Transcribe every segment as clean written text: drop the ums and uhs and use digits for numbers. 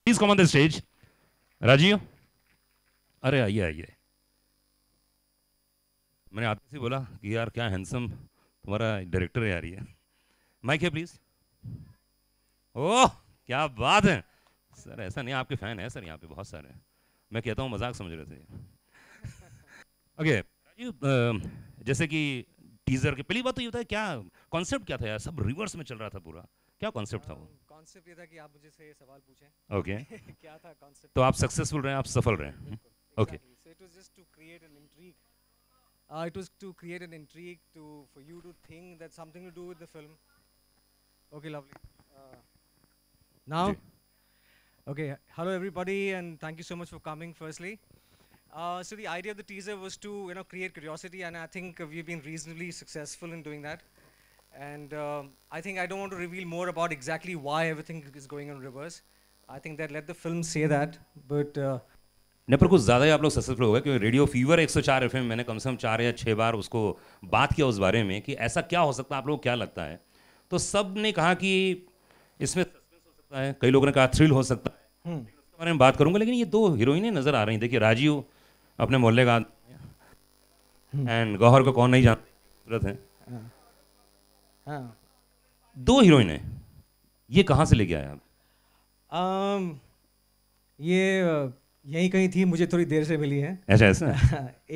Please come on the stage. Rajiv, अरे आइए आइए। मैंने आते से बोला कि यार क्या हैंडसम तुम्हारा डायरेक्टर है यार ये। माइक है प्लीज। ओह क्या बात है सर, ऐसा नहीं, आपके फैन है सर यहाँ पे बहुत सारे। मैं कहता हूँ मजाक समझ रहे थे। ओके राजीव, जैसे कि टीजर के पहली बात तो ये होता है क्या कॉन्सेप्ट क्या था यार, सब रिवर्स में चल रहा था पूरा, क्या कॉन्सेप्ट था वो? कॉन्सेप्ट ये था कि आप मुझे से सवाल पूछें। ओके क्या था कॉन्सेप्ट? तो आप सक्सेसफुल रहे, आप सफल रहे। बिल्कुल okay exactly, so it was just to create an intrigue, it was to create an intrigue to for you to think that something to do with the film. Okay, lovely. Now, जी okay, hello everybody, and thank you so much for coming. Firstly, so the idea of the teaser was to create curiosity, and I think we've been reasonably successful in doing that. And I think I don't want to reveal more about exactly why everything is going in reverse. I think that let the film say that, but नहीं पर कुछ ज़्यादा ही आप लोग successful हो गए, क्योंकि radio fever 104 FM मैंने कम से कम 4 या 6 बार उसको बात किया उस बारे में कि ऐसा क्या हो सकता है, आप लोगों को क्या लगता है? तो सब ने कहा कि इसमें सस्पेंस हो सकता है, कई लोगों ने कहा थ्रिल हो सकता है, उसके बारे में बात करूंगा। लेकिन ये दो हीरोइनें नज़र आ रही, देखिए राजीव अपने मोहल्ले का एंड गौहर को कौन नहीं जानता है, हाँ, दो हीरोइनें, ये कहाँ से लेके आए आप? ये यहीं कहीं थी, मुझे थोड़ी देर से मिली है। ऐसा ऐसा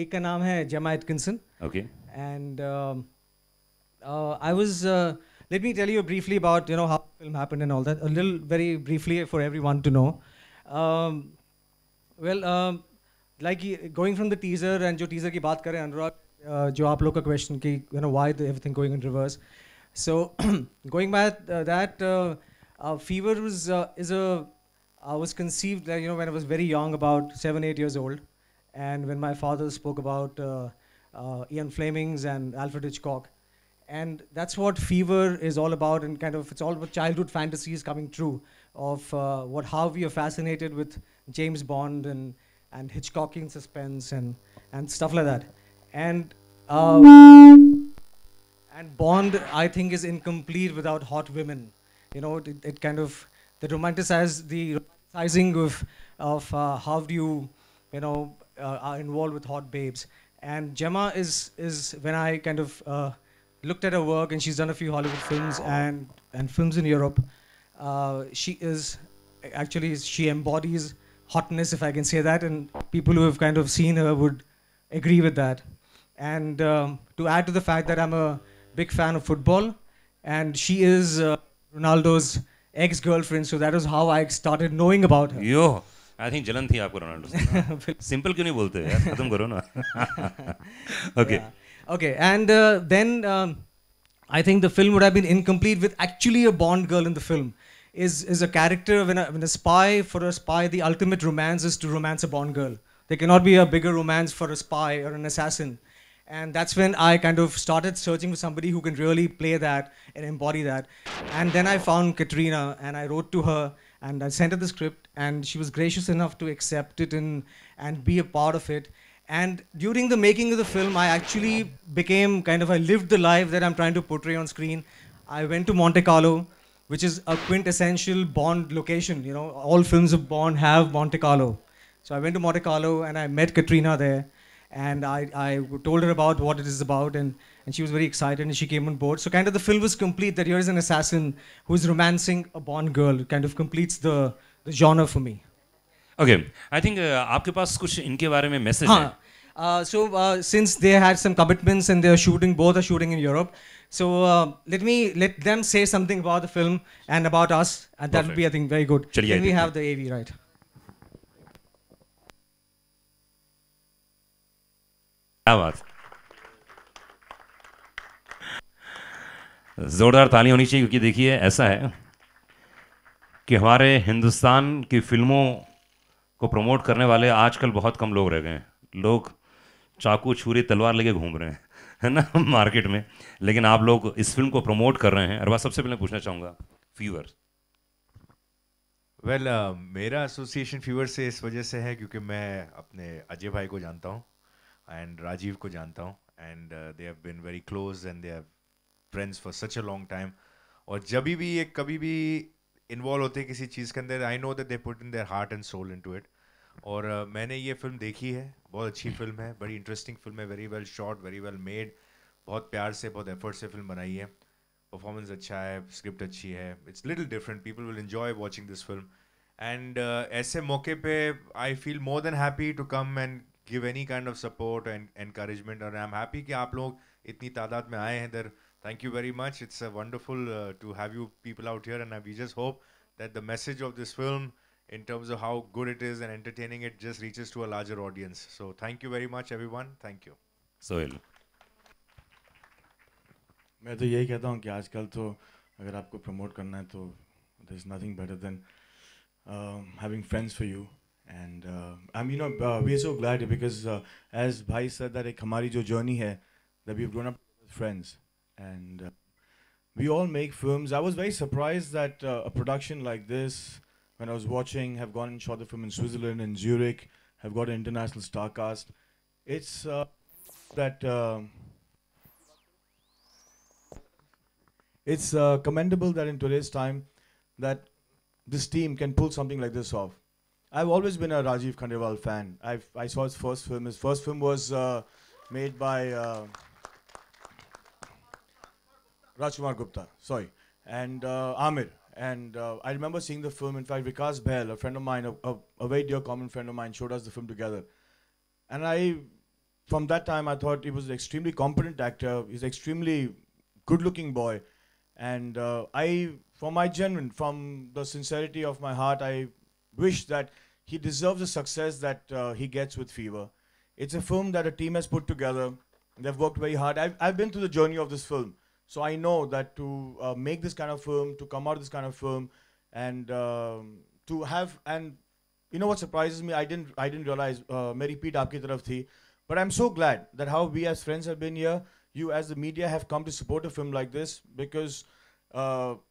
एक का नाम है जेमा Atkinson, okay and I was let me tell you briefly about how the film happened and all that, a little very briefly for everyone to know. um, well, like going from the teaser, and जो teaser की बात करें अनुराग, जो आप लोग का question कि why everything going in reverse. So going by that, Fever was conceived when I was very young, about 7-8 years old, and when my father spoke about Ian Flemings and Alfred Hitchcock, and that's what Fever is all about, and kind of it's all about childhood fantasies coming true of how we are fascinated with James Bond and Hitchcockian suspense and stuff like that, and Bond, I think, is incomplete without hot women. It kind of the romanticizing of how do you are involved with hot babes. And Gemma is when I kind of looked at her work, and she's done a few Hollywood films and films in Europe. She is actually, she embodies hotness, if I can say that, and people who have kind of seen her would agree with that. And to add to the fact that I'm a big fan of football, and she is Ronaldo's ex-girlfriend, so that was how I started knowing about her. Yo I think जलन थी आपको Ronaldo से। Simple क्यों नहीं बोलते यार, खत्म करो ना। Okay Yeah. Okay, and then I think the film would have been incomplete with actually a Bond girl in the film. Is a character, when a spy, for a spy, the ultimate romance is to romance a Bond girl. There cannot be a bigger romance for a spy or an assassin. And that's when I kind of started searching for somebody who can really play that and embody that. And then I found Katrina, and I wrote to her, and I sent her the script, and she was gracious enough to accept it and be a part of it. And during the making of the film, I actually became I lived the life that I'm trying to portray on screen. I went to Monte Carlo, which is a quintessential Bond location. All films of Bond have Monte Carlo. So I went to Monte Carlo, and I met Katrina there. And I told her about what it is about, and she was very excited, and she came on board. So kind of the film was complete, that here is an assassin who is romancing a Bond girl. It kind of completes the genre for me. Okay I think आपके पास कुछ इनके बारे में message है? So since they had some commitments, and both are shooting in Europe, so let them say something about the film and about us, and that would be, I think, very good. चलिए, Can we have the AV, right? क्या बात, जोरदार ताली होनी चाहिए, क्योंकि देखिए ऐसा है कि हमारे हिंदुस्तान की फिल्मों को प्रमोट करने वाले आजकल बहुत कम लोग रह गए हैं। लोग चाकू छुरी तलवार लेके घूम रहे हैं, है ना, मार्केट में। लेकिन आप लोग इस फिल्म को प्रमोट कर रहे हैं। और बात सबसे पहले पूछना चाहूँगा फीवर। वेल मेरा एसोसिएशन फीवर से इस वजह से है क्योंकि मैं अपने अजय भाई को जानता हूँ एंड राजीव को जानता हूँ, and they have been very close and they have friends for such a long time. और जब भी कभी भी इन्वॉल्व होते हैं किसी चीज़ के अंदर, I know that they put in their heart and soul into it. और मैंने ये फिल्म देखी है, बहुत अच्छी फिल्म है, बड़ी इंटरेस्टिंग फिल्म है, very well shot, very well made, बहुत प्यार से, बहुत एफर्ट से फिल्म बनाई है. परफॉर्मेंस अच्छा है, स्क्रिप्ट अच्छी है, it's little different, people will enjoy watching this film. And ऐसे मौके पे I feel more than happy to come and give any kind of support and encouragement. और आई एम हैप्पी कि आप लोग इतनी तादाद में आए हैं इधर. Thank you very much. It's wonderful to have you people out here, and we just hope that the message of this film, in terms of how good it is and entertaining it, just reaches to a larger audience. So thank you very much, everyone. Thank you. Sohail. मैं तो यही कहता हूँ कि आजकल तो अगर आपको प्रमोट करना है तो there is nothing better than having friends for you. And we are so glad because as Bhai said that एक हमारी जो journey है, that we've grown up with friends. And we all make films. I was very surprised that a production like this, when I was watching, have gone and shot the film in Switzerland, in Zurich, have got an international star cast. It's that it's commendable that in today's time that this team can pull something like this off. I've always been a Rajiv Khandelwal fan. I saw his first film. His first film was made by Rajkumar Gupta, sorry, and Amir. And I remember seeing the film. In fact, Vikas Bahl, a friend of mine, a very dear common friend of mine, showed us the film together. And from that time, I thought he was an extremely competent actor. He's an extremely good-looking boy. And from the sincerity of my heart, I wish that he deserves the success that he gets with Fever. It's a film that a team has put together. They've worked very hard. I've been through the journey of this film. So I know that to make this kind of film, to come out with this kind of film, and to have, and you know what surprises me, I didn't realize, मैं repeat आपकी तरफ थी, but I'm so glad that how we as friends have been here, you as the media have come to support a film like this, because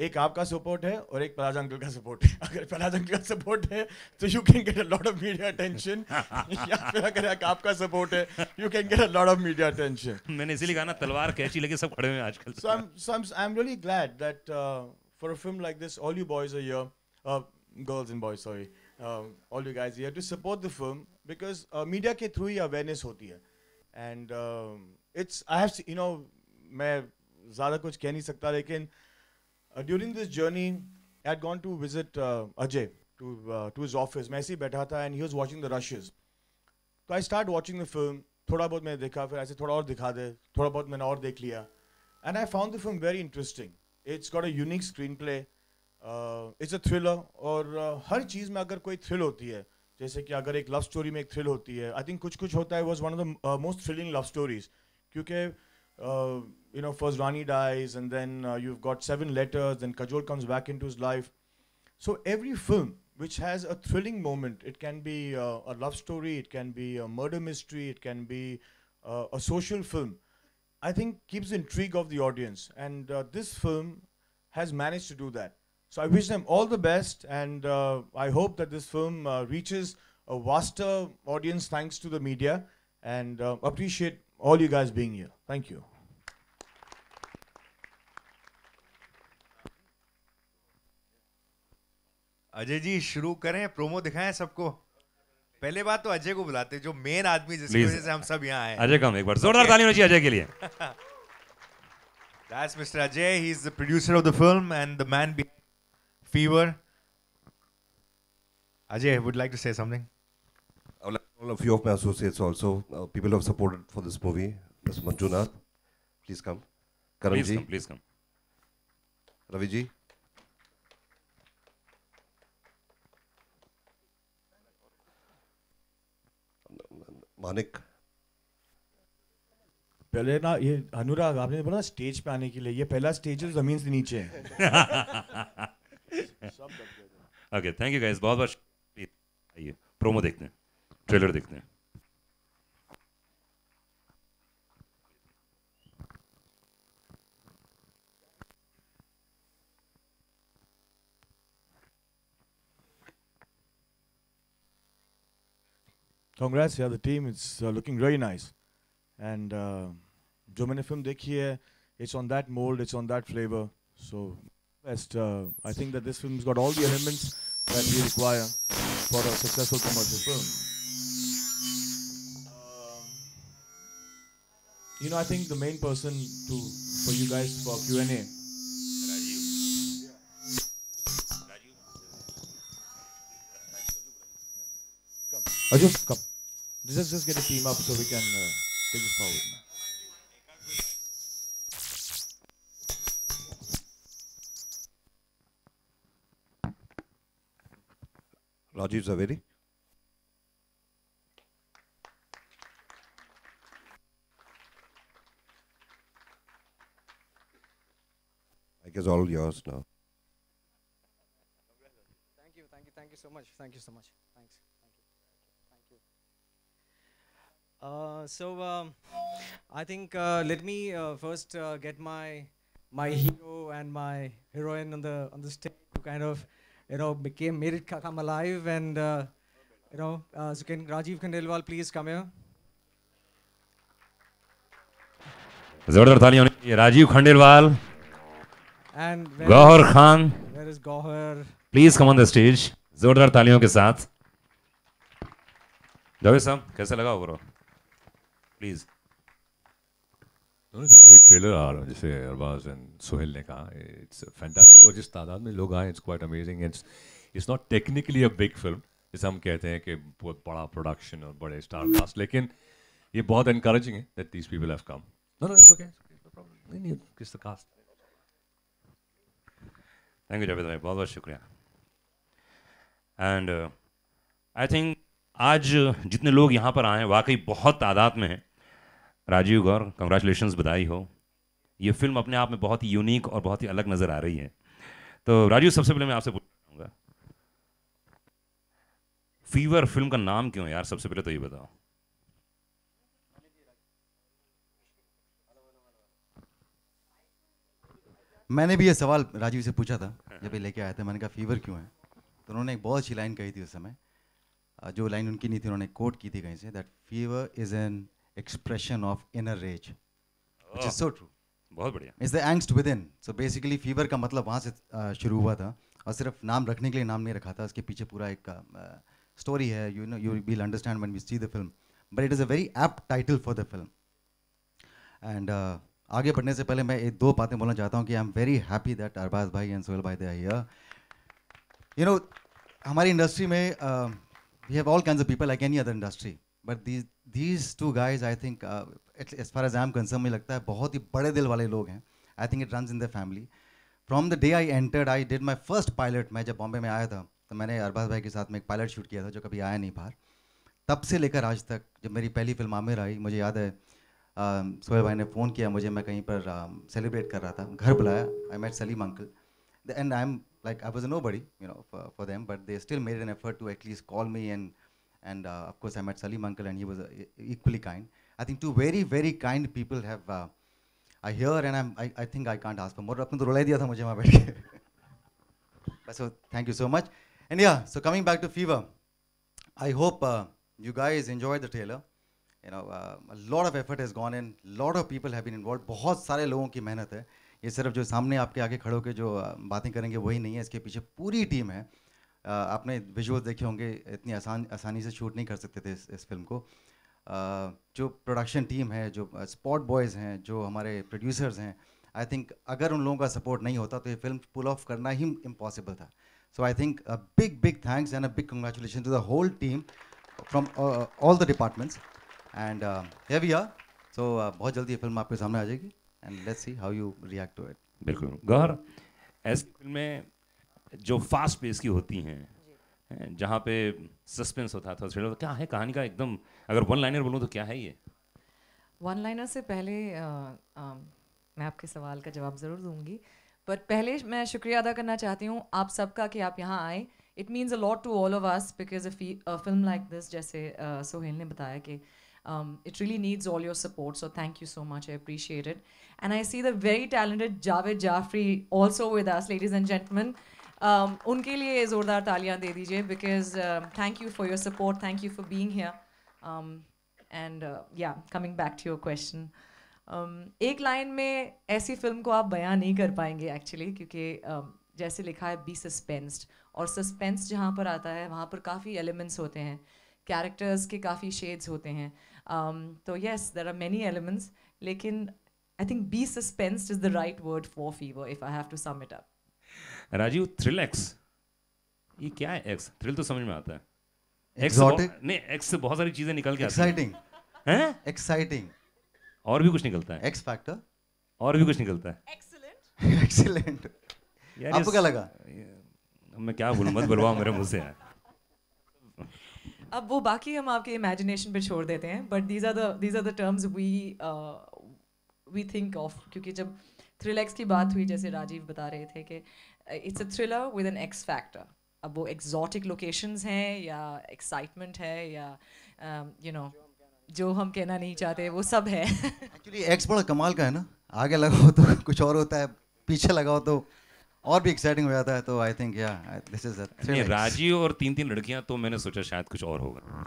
एक आपका support है और एक पराज uncle का support है. अगर पराज अंकल का support है तो you can get a lot of media attention. या फिर अगर एक आपका support है, you can get a lot of media attention. मैंने इसीलिए कहा ना, तलवार कैची लेके सब खड़े हुए हैं आजकल. So I'm really glad that for a film like this, all you boys are here, girls and boys, sorry, all you guys here to support the film, because media के through ही awareness होती है. And मैं ज़्यादा कुछ कह नहीं सकता, लेकिन during this journey, I had gone to visit Ajay to his office. मैं ऐसे ही बैठा था and he was watching the rushes. So I started watching the film. थोड़ा बहुत मैंने देखा, फिर ऐसे थोड़ा और दिखा दे, थोड़ा बहुत मैंने और देख लिया. And I found the film very interesting. It's got a unique screenplay. It's a thriller. और हर चीज़ में अगर कोई thrill होती है, जैसे कि अगर एक love story में एक thrill होती है, I think कुछ कुछ होता है was one of the most thrilling love stories. क्योंकि first Rani dies, and then you've got 7 letters, then Kajol comes back into his life. So every film which has a thrilling moment, it can be a love story, it can be a murder mystery, it can be a social film, I think keeps the intrigue of the audience. And this film has managed to do that. So I wish them all the best, and I hope that this film reaches a vaster audience thanks to the media, and appreciate all you guys being here. Thank you. Ajay ji शुरू करें, promo दिखाएं सबको. पहले बात तो अजय को बुलाते, जो मेन आदमी जिसकी वजह से हम सब यहाँ आए. अजय कम, एक बार जोरदार ताली होनी चाहिए अजय के लिए. That's Mr. Ajay. He's the producer of the film and the man behind Fever. Ajay would like to say something. I would like all of you of my associates also, people who have supported for this movie. Mr. Manjunath, please come. Karan ji, please come. Ravi ji. Manik. पहले ना ये अनुराग आपने बोला stage पे आने के लिए, ये पहला स्टेज है जमीन से नीचे है. ओके, थैंक यू गाइस, बहुत बहुत. आइए प्रोमो देखते हैं, ट्रेलर देखते हैं. Congrats, yeah, the team is looking very nice. And जो मैंने film देखी है, it's on that mold, it's on that flavor. So best. I think that this film's got all the elements that we require for a successful commercial film. I think the main person for you guys for Q&A. Come, Ajay, come. Just get a team up so we can take this forward. Rajiv Zaveri. I guess all yours now. Thank you so much. Thanks. I think let me first get my hero and my heroine on the stage to kind of made it come alive, and so can Rajiv Khandelwal please come here? जोरदार तालियां होनी चाहिए Rajeev Khandelwal And Gauhar Khan where is Gauhar? Please come on the stage जोरदार तालियों के साथ जावेद साहब कैसा लगा overall please No, it's a great trailer, जैसे अरबाज and सोहेल ने कहा. It's fantastic और जिस तादाद में लोग आए, it's quite amazing. It's not technically a big film, जैसे हम कहते हैं कि बहुत बड़ा प्रोडक्शन और बड़े स्टार कास्ट, लेकिन ये बहुत encouraging है that these people have come. No, it's okay. No problem. नहीं, it's the cast. Thank you Javed भाई बहुत बहुत शुक्रिया. एंड आई थिंक आज जितने लोग यहाँ पर आए हैं वाकई बहुत तादाद में हैं. राजीव गौर कंग्रेचुलेशंस बधाई हो. ये फिल्म अपने आप में बहुत ही यूनिक और बहुत ही अलग नज़र आ रही है. तो राजीव सबसे पहले मैं आपसे पूछना चाहूँगा फीवर फिल्म का नाम क्यों है यार? सबसे पहले तो ये बताओ. मैंने भी ये सवाल राजीव से पूछा था जब ये लेके आया था. मैंने कहा फीवर क्यों है, तो उन्होंने एक बहुत अच्छी लाइन कही थी उस समय. जो लाइन उनकी नहीं थी, उन्होंने कोट की थी कहीं से, that fever is an expression of inner rage, which is so true. बहुत बढ़िया. It's the angst within. So basically fever का मतलब वहाँ से शुरू हुआ था, और सिर्फ नाम रखने के लिए नाम नहीं रखा था. उसके पीछे पूरा एक स्टोरी है. You will understand when we see the film, but it is a very apt title for the film. And आगे बढ़ने से पहले मैं एक दो बातें बोलना चाहता हूँ कि I am very happy that Arbaaz भाई एंड सोहेल भाई दे आर हियर. हमारी इंडस्ट्री में we have all kinds of people like any other industry, but these two guys, I think, as far as I'm concerned, मुझे लगता है बहुत ही बड़े दिल वाले लोग हैं. I think it runs in their family. From the day I entered, I did my first pilot. मैं जब बॉम्बे में आया था तो मैंने अरबाज भाई के साथ में एक पायलट शूट किया था जो कभी आया नहीं बाहर. तब से लेकर आज तक जब मेरी पहली फिल्म आमिर आई, मुझे याद है सोहेल भाई ने फ़ोन किया मुझे, मैं कहीं पर सेलिब्रेट कर रहा था, घर बुलाया. I met Salim uncle, and I'm like I was a nobody, for them, but they still made an effort to at least call me, and of course I met Salim uncle, and he was equally kind. I think two very very kind people have I hear, and I think I can't ask for more. आपने तो रुला दिया था मुझे वहाँ बैठ के. So thank you so much. And yeah, so coming back to Fever, I hope you guys enjoyed the trailer. A lot of effort has gone in, lot of people have been involved. बहुत सारे लोगों की मेहनत है. ये सिर्फ जो सामने आपके आगे खड़े होकर जो बातें करेंगे वही नहीं है, इसके पीछे पूरी टीम है. आपने विजुअल्स देखे होंगे, इतनी आसानी से शूट नहीं कर सकते थे इस फिल्म को. जो प्रोडक्शन टीम है, जो स्पॉट बॉयज़ हैं, जो हमारे प्रोड्यूसर्स हैं, आई थिंक अगर उन लोगों का सपोर्ट नहीं होता तो ये फिल्म पुल ऑफ करना ही इम्पॉसिबल था. So I think a big thanks and a big congratulation to the whole team from all the departments. And here we are. So बहुत जल्दी ये फिल्म आपके सामने आ जाएगी, and let's see how you react to it. बिल्कुल. गौर, ऐसी फिल्में जो फास्ट पेस की होती हैं, जहाँ पे सस्पेंस होता था, तो क्या है कहानी का एकदम, अगर वन लाइनर बोलूँ तो क्या है ये? वन लाइनर से पहले मैं आपके सवाल का जवाब ज़रूर दूंगी, बट पहले मैं शुक्रिया अदा करना चाहती हूँ आप सबका कि आप यहाँ आए. It means a lot to all of us because a film like this, जैसे सोहेल ने बताया कि it really needs all your support, so thank you so much, I appreciate it. And I see the very talented Javed Jafri also with us, ladies and gentlemen. उनके लिए ज़ोरदार तालियां दे दीजिए, because thank you for your support, thank you for being here. And yeah, coming back to your question, एक line में ऐसी film को आप बयां नहीं कर पाएंगे एक्चुअली, क्योंकि जैसे लिखा है बी सस्पेंस्ड, और सस्पेंस जहाँ पर आता है वहाँ पर काफ़ी एलिमेंट्स होते हैं, कैरेक्टर्स के काफ़ी शेड्स होते हैं. तो yes, there are many elements, लेकिन I think be suspensed is the right word for Fever if I have to sum it up. Rajeev, thrill X, ये क्या है? एक्स थ्रिल तो समझ में आता है. Exotic? नहीं, एक्स से बहुत सारी चीजें निकल के आती एक्साइटिंग हैं. हैं? एक्साइटिंग और भी कुछ निकलता है. एक्स फैक्टर और भी कुछ निकलता है. एक्सीलेंट. यार आपको क्या लगा? मैं क्या बोलूं, मत बुलवाओ मेरे मुंह से यार. अब वो बाकी हम आपके इमेजिनेशन पे छोड़ देते हैं, but these are the terms we think of, क्योंकि जब थ्रिल एक्स की बात हुई, जैसे राजीव बता रहे थे कि it's a thriller with an X factor. अब वो एक्सोटिक लोकेशंस हैं या एक्साइटमेंट है या यू नो जो हम कहना नहीं चाहते वो सब है. एक्चुअली एक्स बड़ा कमाल का है ना, आगे लगाओ तो कुछ और होता है, पीछे लगाओ तो और भी एक्साइटिंग हो जाता है. तो आई थिंक या दिस इज नहीं, राजीव और 3 लड़कियां, तो मैंने सोचा शायद कुछ और होगा.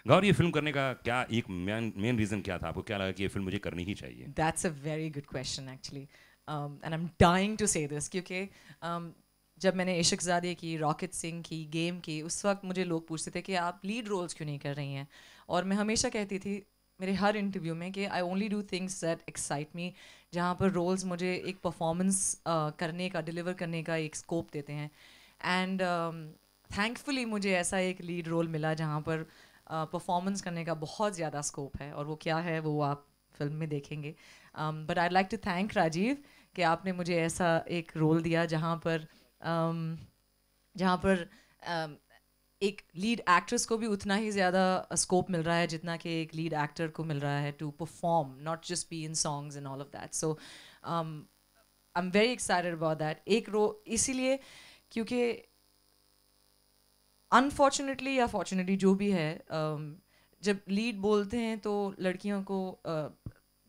गौर, ये फिल्म करने का क्या एक मेन रीजन क्या था? आपको क्या लगा कि ये फिल्म मुझे करनी ही चाहिए? That's a very good question actually, and I'm dying to say this, क्योंकि जब मैंने इश्कज़ादे की, रॉकेट सिंह की, गेम की, उस वक्त मुझे लोग पूछते थे कि आप लीड रोल्स क्यों नहीं कर रही हैं, और मैं हमेशा कहती थी मेरे हर इंटरव्यू में कि I only do things that excite me, जहाँ पर रोल्स मुझे एक परफॉर्मेंस करने का, डिलीवर करने का एक स्कोप देते हैं. एंड थैंकफुली मुझे ऐसा एक लीड रोल मिला जहाँ पर परफॉर्मेंस करने का बहुत ज़्यादा स्कोप है, और वो क्या है वो आप फिल्म में देखेंगे. But I like to thank Rajeev कि आपने मुझे ऐसा एक रोल दिया जहाँ पर एक लीड एक्ट्रेस को भी उतना ही ज़्यादा स्कोप मिल रहा है जितना कि एक लीड एक्टर को मिल रहा है to perform, not just be in songs and all of that. So I am very excited about that. एक इसीलिए क्योंकि अनफॉर्चुनेटली या फॉर्चुनेटली जो भी है, जब लीड बोलते हैं तो लड़कियों को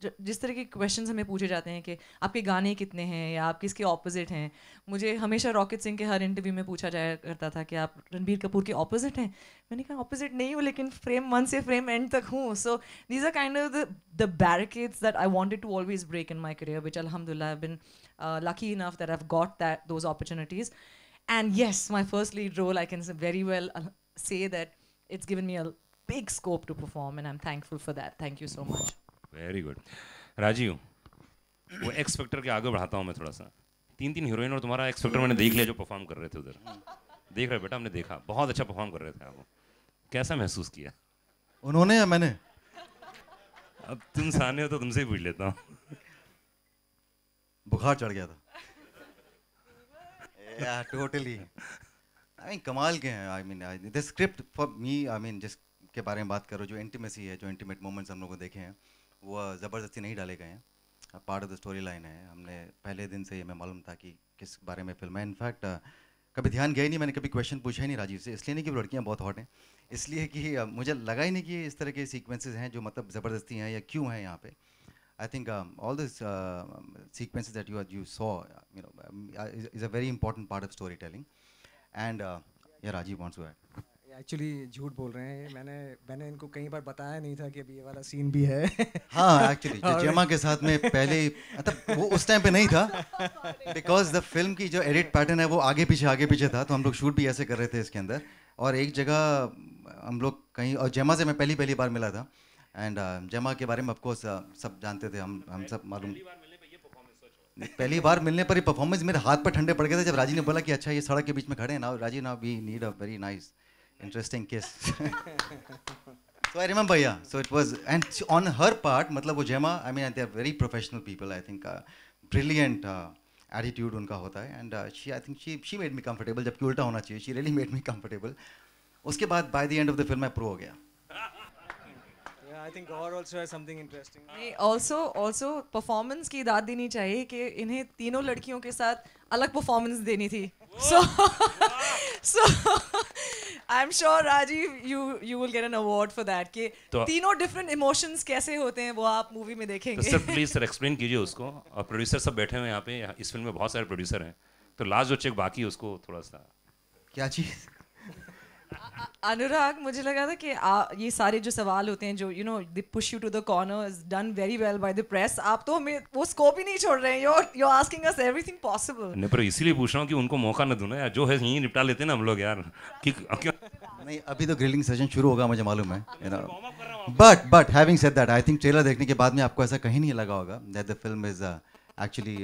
जिस तरह के क्वेश्चंस हमें पूछे जाते हैं कि आपके गाने कितने हैं या आप किसके ऑपोजिट हैं. मुझे हमेशा रॉकेट सिंह के हर इंटरव्यू में पूछा जाया करता था कि आप रणबीर कपूर के ऑपोजिट हैं. मैंने कहा ऑपोजिट नहीं हूँ, लेकिन फ्रेम 1 से फ्रेम एंड तक हूँ. So these are kind of the barricades that I wanted to always break in my career, which अल्हम्दुलिल्लाह I have been lucky enough that I have got those opportunities. And yes, my first lead role, I can very well say that it's given me a big scope to perform, and I'm thankful for that. Thank you so much. Very good. Rajeev, वो X factor के आगे बढ़ाता हूँ मैं थोड़ा सा. 3 heroine और तुम्हारा एक्स फैक्टर मैंने देख लिया जो परफॉर्म कर रहे थे उधर. देख रहे बेटा, हमने देखा, बहुत अच्छा परफॉर्म कर रहे थे आप. कैसा महसूस किया? उन्होंने या मैंने? अब तुम सामने हो तो तुमसे ही पूछ लेता हूँ. बुखार चढ़ गया था. Yeah, totally. I mean, कमाल के हैं. I mean, the script for me, I mean, जिसके बारे में बात करो, जो इंटीमेसी है, जो इंटीमेट मोमेंट्स हम लोग को देखे हैं, वो ज़बरदस्ती नहीं डाले गए हैं. Part of the story line है. हमने पहले दिन से ये मैं मालूम था कि किस बारे में फिल्म है. इनफैक्ट कभी ध्यान गया ही नहीं, मैंने कभी क्वेश्चन पूछा ही नहीं राजीव से. इसलिए नहीं कि लड़कियाँ बहुत हॉट हैं, इसलिए कि मुझे लगा ही नहीं कि इस तरह के सीक्वेंसेज हैं जो मतलब ज़बरदस्ती हैं या क्यों हैं यहाँ पे. I think all these sequences that you saw, is a very important part of storytelling. And yeah, Rajiv wants to add. Actually झूठ बोल रहे हैं. मैंने इनको कई बार बताया नहीं था कि अभी ये वाला सीन भी है. हाँ, एक्चुअली जो जेमा के साथ में पहले मतलब वो उस टाइम पे नहीं था, बिकॉज द फिल्म की जो एडिट पैटर्न है वो आगे पीछे था. तो हम लोग शूट भी ऐसे कर रहे थे इसके अंदर. और एक जगह हम लोग कहीं, और जेमा से मैं पहली बार मिला था. एंड जेमा के बारे में ऑफकोर्स सब जानते थे, हम सब मालूम. पहली बार मिलने पर ही परफॉर्मेंस मेरे हाथ पर ठंडे पड़ गए थे जब राजीव ने बोला कि अच्छा ये सड़क के बीच में खड़े हैं ना राजीव, ना we need a very nice interesting kiss. So I remember, yeah so it was, and on her part, मतलब वो जेमा, I mean they are very professional people. I think brilliant attitude उनका होता है. And I think she made me comfortable, जबकि उल्टा होना चाहिए. She really made me comfortable. उसके बाद by the end of the film मैं प्रो हो गया. I think Gaur also has something interesting. Also performance की दाद देनी चाहिए कि इन्हें तीनों लड़कियों के साथ अलग परफॉर्मेंस देनी थी. So I'm sure Rajiv, you will get an award for that. कि तीनों different emotions कैसे होते हैं वो आप मूवी में देखेंगे. तो सर प्लीज सर एक्सप्लेन कीजिए उसको. और प्रोड्यूसर सब बैठे हुए हैं यहाँ पे, इस फिल्म में बहुत सारे प्रोड्यूसर हैं, तो लास्ट जो चेक बाकी है उसको थोड़ा सा. क्या चीज़? अनुराग, मुझे लगा था कि ये सारे जो सवाल होते हैं जो they push you to the corner is done very well by the press. आप तो हमें वो स्कोप ही नहीं छोड़ रहे हैं. You asking us everything possible. नहीं, पर इसीलिए पूछ रहा हूँ कि उनको मौका न दूं ना यार, जो है यहीं निपटा लेते हैं ना हम लोग यार. कि क्यों नहीं, अभी तो ग्रिलिंग सेशन शुरू होगा, मुझे मालूम है, you know. But having said that, I think trailer देखने के बाद में आपको ऐसा कहीं नहीं लगा होगा that the film is actually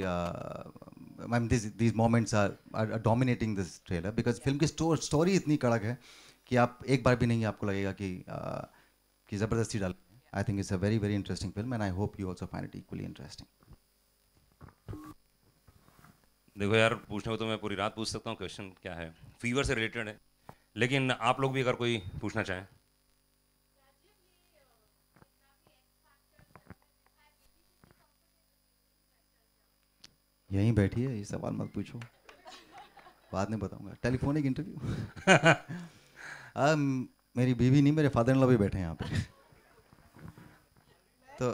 I mean, these moments are dominating this trailer because film की स्टोरी इतनी कड़क है कि आप एक बार भी नहीं आपको लगेगा कि ज़बरदस्ती डाल. आई think it's a very very interesting film and I hope you also find it equally interesting. देखो यार, पूछने को तो मैं पूरी रात पूछ सकता हूँ. क्वेश्चन क्या है, फीवर से रिलेटेड है, लेकिन आप लोग भी अगर कोई पूछना चाहें. यहीं बैठी है, ये सवाल मत पूछो, बाद में बताऊंगा. Telephonic interview. मेरी बीवी नहीं, मेरे फादर इन लॉ भी बैठे हैं यहाँ पे. तो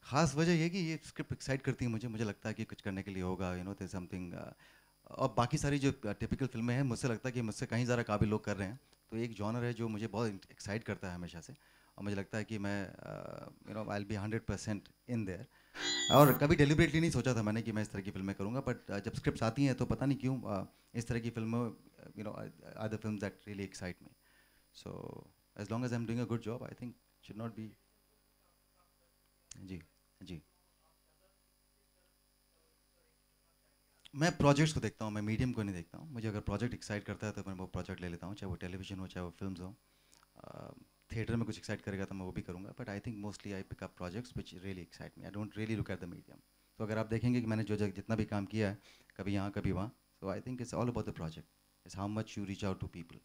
खास वजह ये कि ये स्क्रिप्ट एक्साइट करती है मुझे लगता है कि कुछ करने के लिए होगा, यू नो, देयर समथिंग. और बाकी सारी जो टिपिकल फिल्में हैं, मुझसे लगता है कि मुझसे कहीं ज़्यादा काबिल लोग कर रहे हैं. तो एक जॉनर है जो मुझे बहुत एक्साइट करता है हमेशा से, और मुझे लगता है कि मैं you know I will be 100% in their. और कभी डेलिबरेटली नहीं सोचा था मैंने कि मैं इस तरह की फिल्में करूँगा, बट जब स्क्रिप्ट्स आती हैं तो पता नहीं क्यों इस तरह की फिल्मों, you know, are the films that really excite me. So as long as I am doing a good job, I think should not be. जी जी, मैं प्रोजेक्ट्स को देखता हूँ, मैं मीडियम को नहीं देखता हूँ. मुझे अगर प्रोजेक्ट एक्साइट करता है तो मैं वो प्रोजेक्ट ले लेता हूँ, चाहे वो टेलीविजन हो चाहे वो फिल्म्स हो. थिएटर में कुछ एक्साइट करेगा तो मैं वो भी करूँगा, but I think mostly I pick up projects which really excite me. I don't really look at the medium. तो अगर आप देखेंगे कि मैंने जो जितना भी काम किया है, कभी यहाँ कभी वहाँ, so I think it's all about the project. It's how much you reach out to people.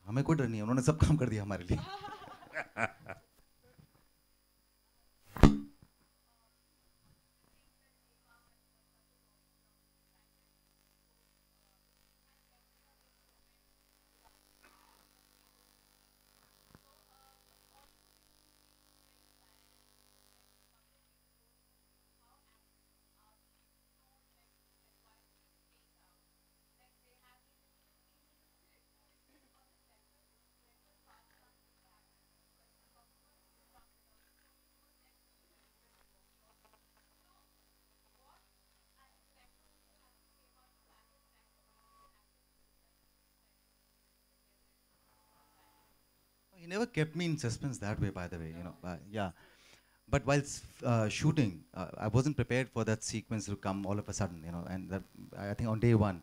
हमें कोई डर नहीं है, उन्होंने सब काम कर दिया हमारे लिए. He never kept me in suspense that way, by the way, you know. Yeah. But while shooting, I wasn't prepared for that sequence to come all of a sudden, you know, and that, I think on day one.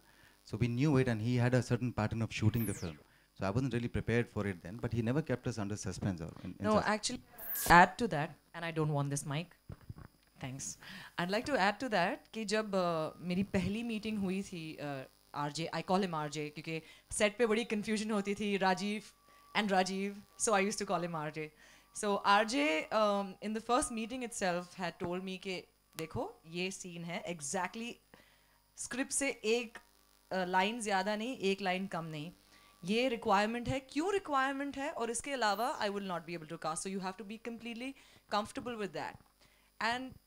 So we knew it, and he had a certain pattern of shooting the film. So I wasn't really prepared for it then, but he never kept us under suspense. Or No, actually, add to that, and I don't want this mic. Thanks. I'd like to add to that कि जब मेरी पहली meeting हुई थी RJ, I call him RJ क्योंकि set पे बड़ी confusion होती थी, Rajiv, so I used to call him RJ. So RJ in the first meeting itself had told me कि देखो ये scene है exactly script से एक line ज़्यादा नहीं, एक line कम नहीं, ये requirement है, क्यों requirement है, और इसके अलावा I will not be able to cast, so you have to be completely comfortable with that. And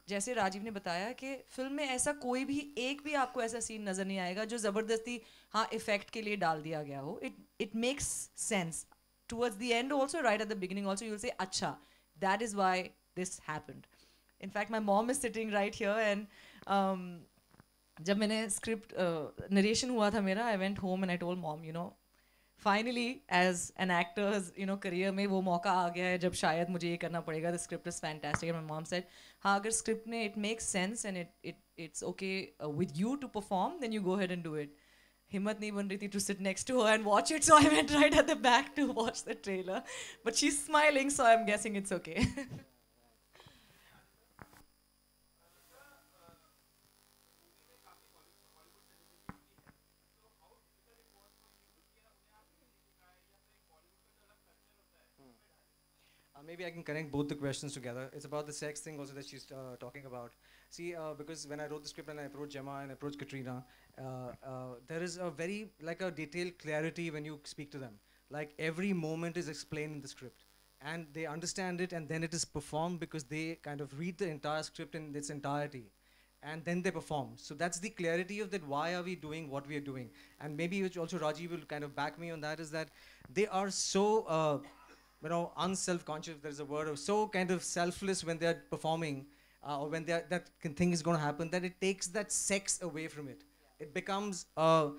जैसे राजीव ने बताया कि फिल्म में ऐसा कोई भी एक भी आपको ऐसा सीन नज़र नहीं आएगा जो ज़बरदस्ती हाँ इफ़ेक्ट के लिए डाल दिया गया हो. It makes sense towards the end also, right at the beginning also, you will say अच्छा that is why this happened. In fact my mom is sitting right here and जब मैंने स्क्रिप्ट नरेशन हुआ था मेरा, I went home and I told mom, you know, finally as an actors you know career में वो मौका आ गया है जब शायद मुझे ये करना पड़ेगा. The script is fantastic. My mom said हाँ अगर स्क्रिप्ट में it makes sense and it's okay with you to perform then you go ahead and do it. हिम्मत नहीं बन रही थी to sit next to her and watch it, so I went right at the back to watch the trailer, but she is smiling, so I am guessing it's okay. Maybe I can connect both the questions together. It's about the sex thing also that she's talking about. See, because when I wrote the script and I approached Gemma and I approached Katrina, there is a very, like a detailed clarity when you speak to them. Like every moment is explained in the script. And they understand it and then it is performed because they kind of read the entire script in its entirety. And then they perform. So that's the clarity of that why are we doing what we are doing. And maybe which also Raji will kind of back me on that is that they are so unself-conscious, there's a word, of so kind of selfless when they're performing or when thing is going to happen that it takes that sex away from it. It becomes a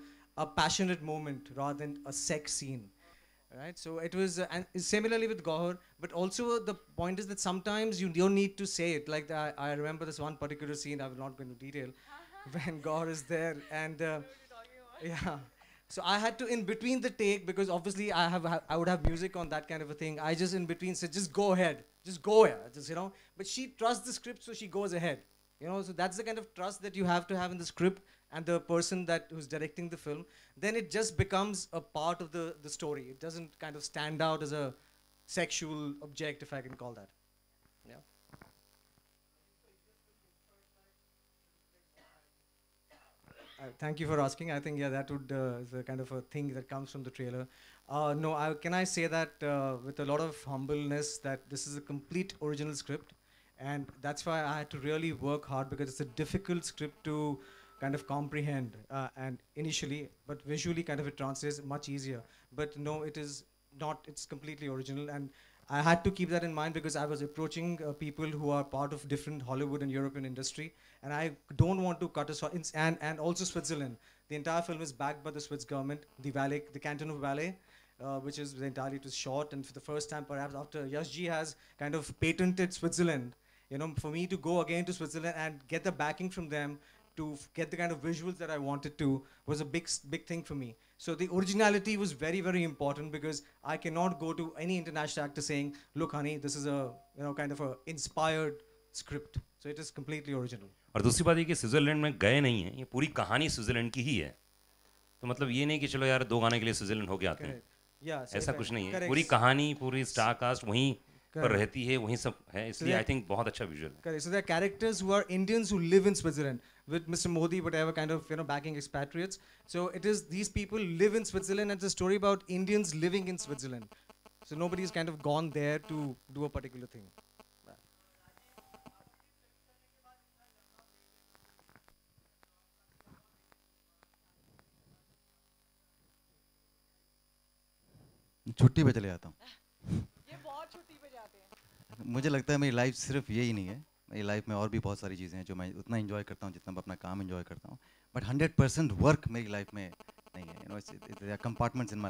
passionate moment rather than a sex scene. Right, so it was, and similarly with Gauhar, but also the point is that sometimes you don't need to say it. Like I remember this one particular scene, I will not go into detail, when Gauhar is there, and yeah. So I had to, in between the take, because obviously I would have music on that kind of a thing. I just in between said, just go ahead, just go ahead, just But she trusts the script, so she goes ahead. So that's the kind of trust that you have to have in the script and the person who's directing the film. Then it just becomes a part of the story. It doesn't kind of stand out as a sexual object, if I can call that. Yeah. Thank you for asking. I think, yeah, that would is a kind of a thing that comes from the trailer. No, can I say that with a lot of humbleness that this is a complete original script. And that's why I had to really work hard because it's a difficult script to kind of comprehend and initially, but visually kind of it translates much easier. But no, it is not, it's completely original. And I had to keep that in mind because I was approaching people who are part of different Hollywood and European industry. And I don't want to cut us off, and also Switzerland. The entire film is backed by the Swiss government, the Valais, the Canton of Valais, which is entirely to shot. And for the first time, perhaps after Yash Ji has kind of patented Switzerland, for me to go again to Switzerland and get the backing from them to get the kind of visuals that I wanted to was a big thing for me. So the originality was very, very important because I cannot go to any international actor saying, look, honey, this is a, kind of a inspired script. So it is completely original. और दूसरी बात ये कि Switzerland में गए नहीं हैं, ये पूरी कहानी स्विट्जरलैंड की ही है. तो मतलब ये नहीं कि चलो यार 2 गाने के लिए स्विट्जरलैंड होके आते हैं. ऐसा कुछ नहीं है. पूरी कहानी, पूरी स्टार कास्ट वहीं पर रहती है, वहीं सब है, इसलिए I think बहुत अच्छा visual है. Correct. So there are characters who are Indians who live in Switzerland with Mr. Modi, whatever kind of backing expatriates. So it is these people live in Switzerland, and it's a story about Indians living in Switzerland. So nobody's kind of gone there to do a particular thing. छुट्टी पे चले जाता हूँ. मुझे लगता है मेरी life सिर्फ यही नहीं है. मेरी लाइफ में और भी बहुत सारी चीज़ें हैं जो मैं उतना एंजॉय करता हूँ जितना मैं अपना काम एंजॉय करता हूँ. बट 100% वर्क मेरी लाइफ में नहीं है. Compartments in my